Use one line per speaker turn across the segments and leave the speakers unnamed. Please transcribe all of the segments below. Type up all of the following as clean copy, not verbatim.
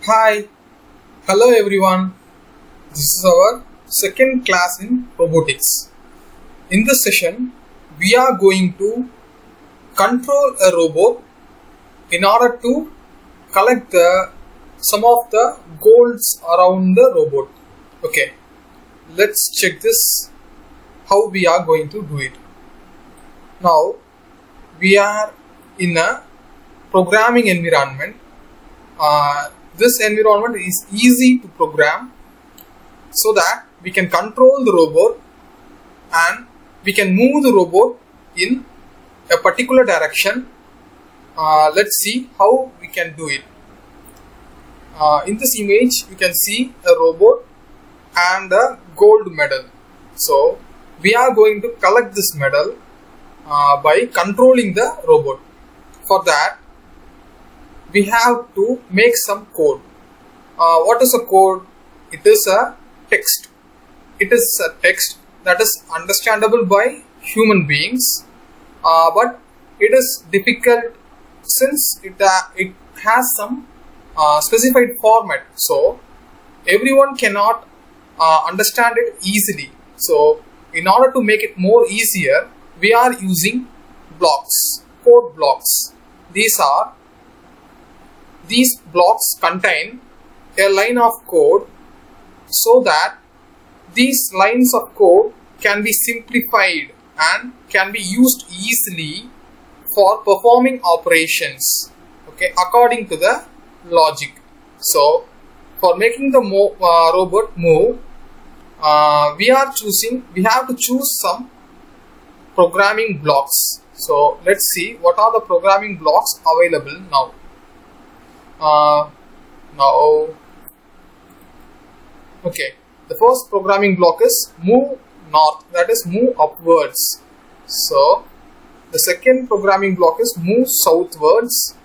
Hi, hello everyone. This is our second class in robotics. In this session, we are going to control a robot in order to collect some of the golds around the robot. Okay, let's check this how we are going to do it. Now, we are in a programming environment. This environment is easy to program so that we can control the robot and we can move the robot in a particular direction. Let's see how we can do it. In this image you can see a robot and a gold medal. So we are going to collect this medal by controlling the robot. For that we have to make some code. What is a code? It is a text. It is a text that is understandable by human beings, but it is difficult since it has some specified format. So everyone cannot understand it easily. So in order to make it more easier, we are using blocks, code blocks. These blocks contain a line of code so that these lines of code can be simplified and can be used easily for performing operations, okay, according to the logic. So for making the robot move, we have to choose some programming blocks. So let's see what are the programming blocks available now. Okay, the first programming block is move north, that is move upwards. So the second programming block is move southwards,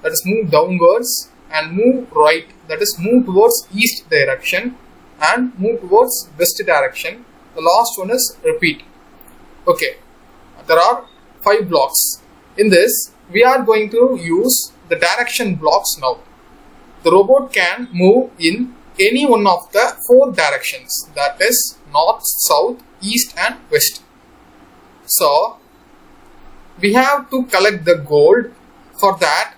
that is move downwards, and move right, that is move towards east direction, and move towards west direction. The last one is repeat. Okay, there are 5 blocks. In this we are going to use the direction blocks now. The robot can move in any one of the 4 directions, that is north, south, east and west. So we have to collect the gold. For that,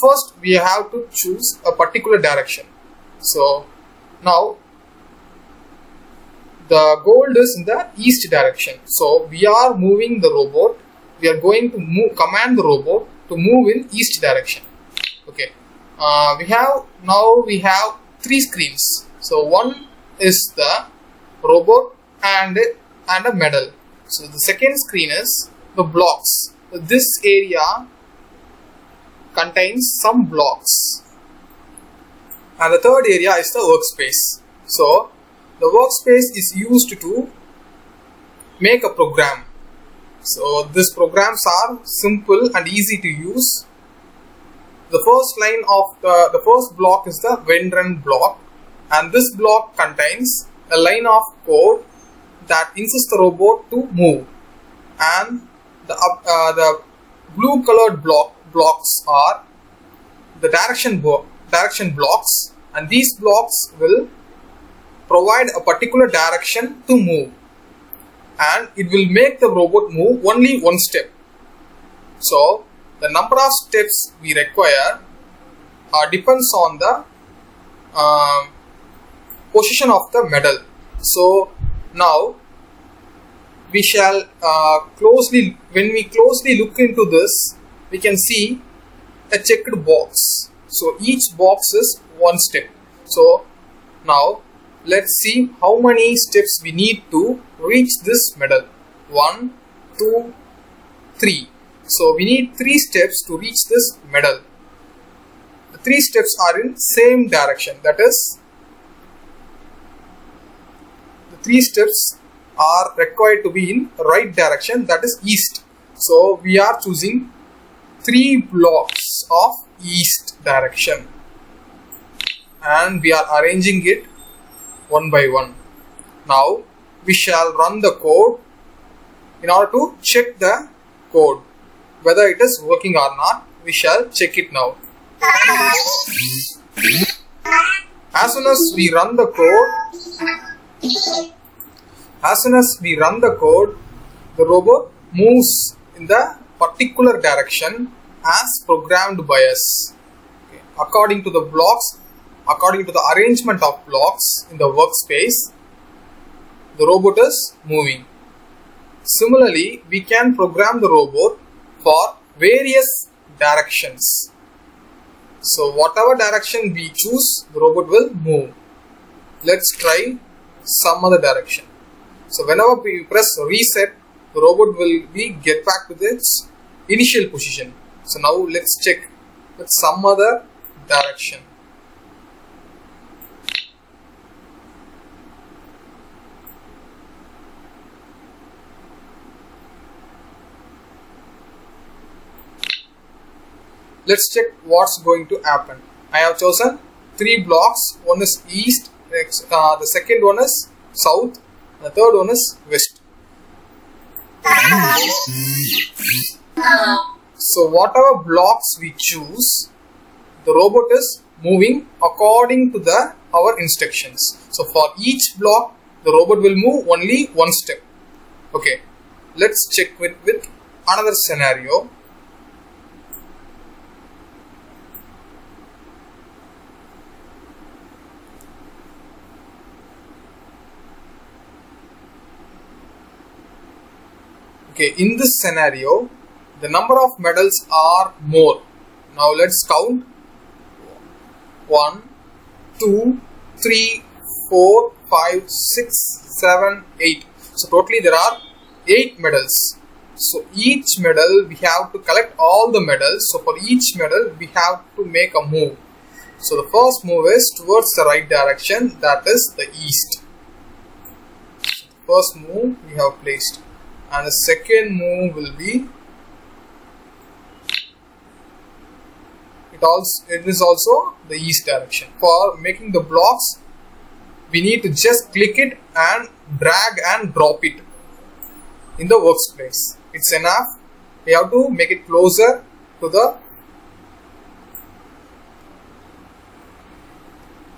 first we have to choose a particular direction. So now the gold is in the east direction. So we are moving the robot. We are going to command the robot to move in east direction. Okay. We have 3 screens. So one is the robot and a medal. So the second screen is the blocks. So this area contains some blocks, and the third area is the workspace. So the workspace is used to make a program. So these programs are simple and easy to use. The first line of the first block is the when run block, and this block contains a line of code that instructs the robot to move, and the blue colored blocks are the direction blocks, and these blocks will provide a particular direction to move, and it will make the robot move only one step. So the number of steps we require depends on the position of the medal. So now we shall when we closely look into this, we can see a checked box. So each box is one step. So now let's see how many steps we need to reach this medal. 1, 2, 3. So we need 3 steps to reach this medal. The 3 steps are in same direction, that is the 3 steps are required to be in right direction, that is east. So we are choosing 3 blocks of east direction and we are arranging it one by one. Now we shall run the code in order to check the code whether it is working or not. We shall check it now. As soon as we run the code, the robot moves in the particular direction as programmed by us. Okay. According to the arrangement of blocks in the workspace, the robot is moving. Similarly, we can program the robot for various directions. So whatever direction we choose, the robot will move. Let's try some other direction. So whenever we press reset, the robot will get back to its initial position. So now let's check with some other direction. Let's check what's going to happen. I have chosen 3 blocks. One is east, the second one is south, and the third one is west. So whatever blocks we choose, the robot is moving according to our instructions. So for each block, the robot will move only one step. Okay, let's check with another scenario. Okay, in this scenario, the number of medals are more. Now let's count. 1, 2, 3, 4, 5, 6, 7, 8. So totally there are 8 medals. So each medal we have to collect all the medals. So for each medal we have to make a move. So the first move is towards the right direction, that is the east. First move we have placed. And the second move will be, it is also the east direction. For making the blocks, we need to just click it and drag and drop it in the workspace. It's enough. We have to make it closer to the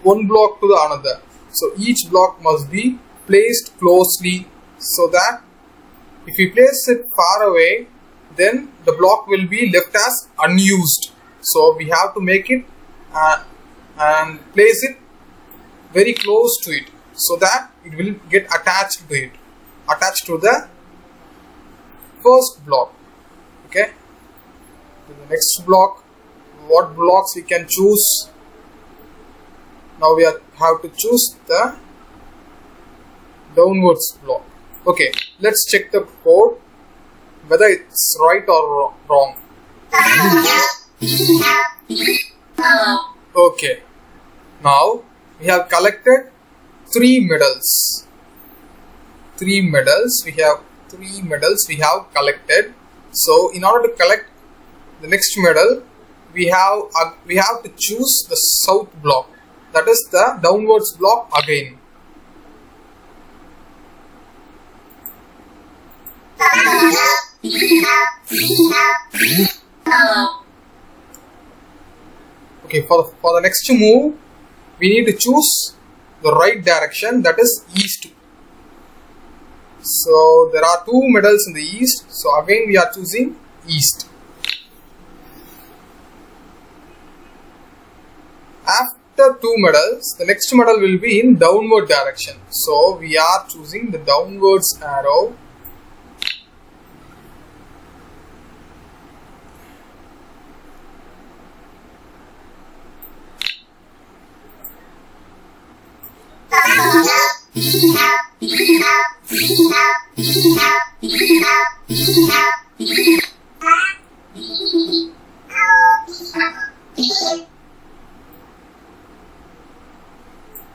one block to the another. So each block must be placed closely, so that if we place it far away, then the block will be left as unused. So we have to make it and place it very close to it, so that it will get attached to the first block. Okay. To the next block, what blocks we can choose? Now we have to choose the downwards block. Okay, let's check the code whether it's right or wrong. Okay, now we have collected 3 medals. We have collected. So in order to collect the next medal, we have to choose the south block, that is the downwards block again. Okay, for the next move, we need to choose the right direction, that is east. So there are 2 medals in the east, so again we are choosing east. After 2 medals, the next medal will be in downward direction, so we are choosing the downwards arrow.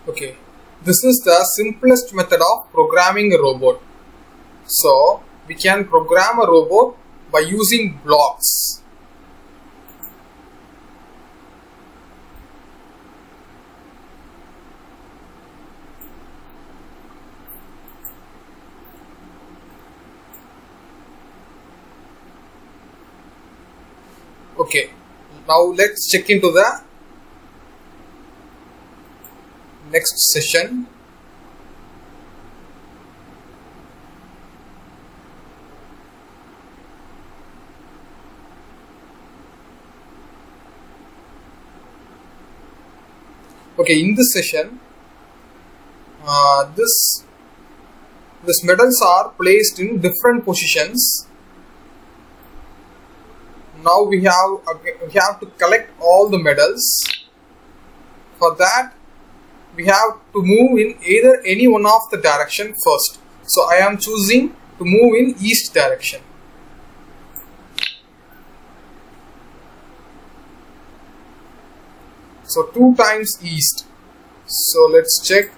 Okay, this is the simplest method of programming a robot. So we can program a robot by using blocks. Okay, now let's check into the next session. Okay, in this session, these medals are placed in different positions. Now we have to collect all the medals. For that, we have to move in either any one of the direction first. So I am choosing to move in east direction. So 2 times east. So let's check.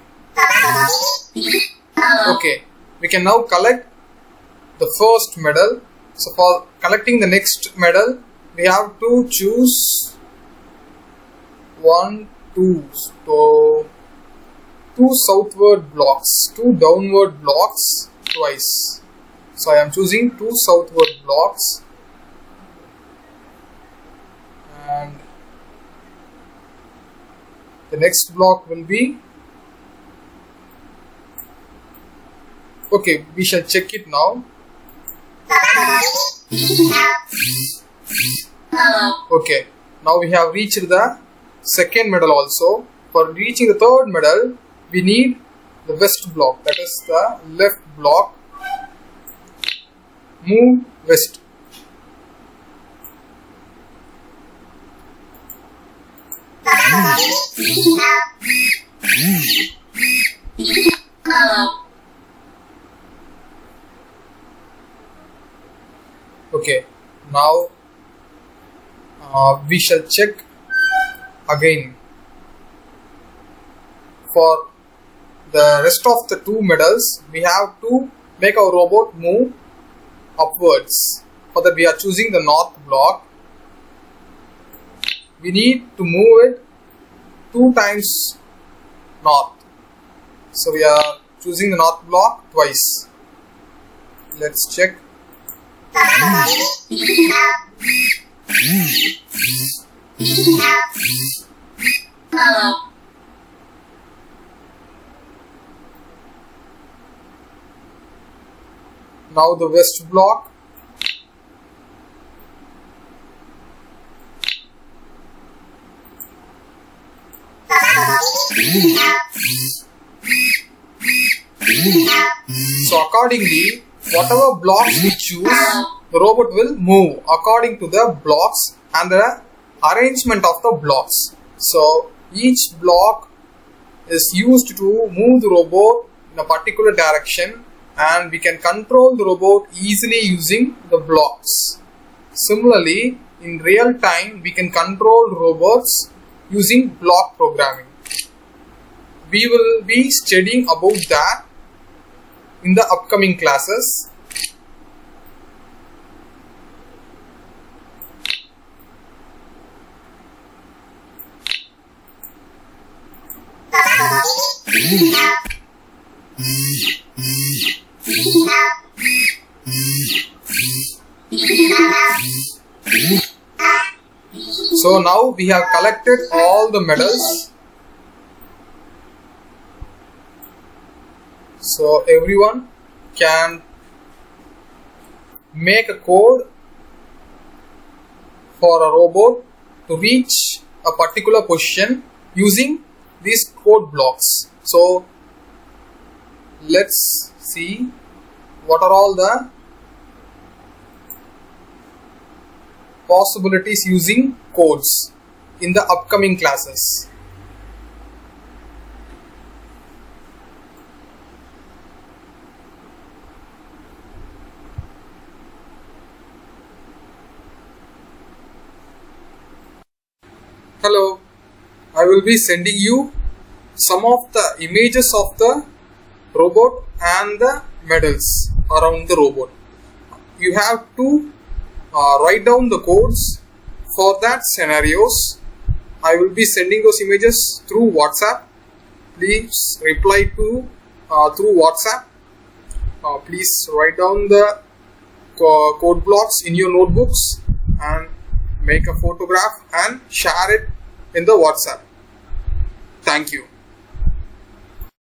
Okay, we can now collect the first medal. So for collecting the next medal, we have to choose 1, 2. So 2 southward blocks, 2 downward blocks twice. So I am choosing 2 southward blocks, and the next block will be, okay, we shall check it now. Okay, now we have reached the second medal also. For reaching the third medal, we need the west block, that is the left block. Move west. Okay, now we shall check again. For the rest of the 2 medals, we have to make our robot move upwards. For that, we are choosing the north block. We need to move it 2 times north. So we are choosing the north block twice. Let's check. Now the west block. So accordingly, whatever blocks we choose, the robot will move according to the blocks and the arrangement of the blocks. So each block is used to move the robot in a particular direction, and we can control the robot easily using the blocks. Similarly, in real time, we can control robots using block programming. We will be studying about that in the upcoming classes. So now we have collected all the medals. So everyone can make a code for a robot to reach a particular position using these code blocks. So let's see what are all the possibilities using codes in the upcoming classes. Hello, I will be sending you some of the images of the robot and the medals around the robot. You have to write down the codes for that scenarios. I will be sending those images through WhatsApp. Please reply to through WhatsApp. Please write down the code blocks in your notebooks and make a photograph and share it in the WhatsApp. Thank you.